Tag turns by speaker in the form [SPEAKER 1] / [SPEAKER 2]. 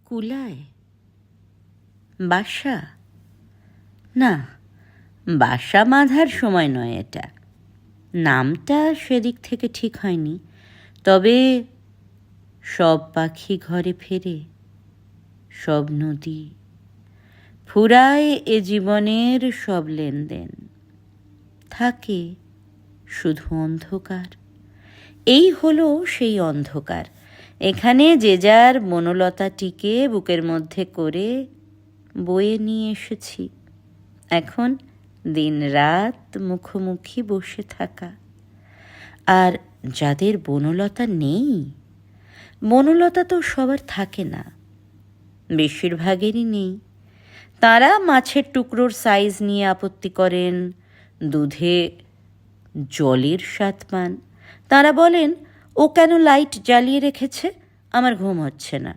[SPEAKER 1] কুলায়? বাসা? না, বাসা বাঁধার সময় নয় এটা। নামটা সেদিক থেকে ঠিক হয়নি। তবে সব পাখি ঘরে ফেরে, সব নদী ফুরায় এ জীবনের সব লেনদেন, থাকে শুধু অন্ধকার। এই হলো সেই অন্ধকার। এখানে যে যার বনলতাটিকে বুকের মধ্যে করে বয়ে নিয়ে এসেছি। এখন দিন রাত মুখোমুখি বসে থাকা। আর যাদের বনলতা নেই, বনলতা তো সবার থাকে না, বেশিরভাগেরই নেই। তারা মাছের টুকরোর সাইজ নিয়ে আপত্তি করেন, দুধে জলের স্বাদ পান। তারা বলেন, ও কেন লাইট জ্বালিয়ে রেখেছে, আমার ঘুম হচ্ছে না।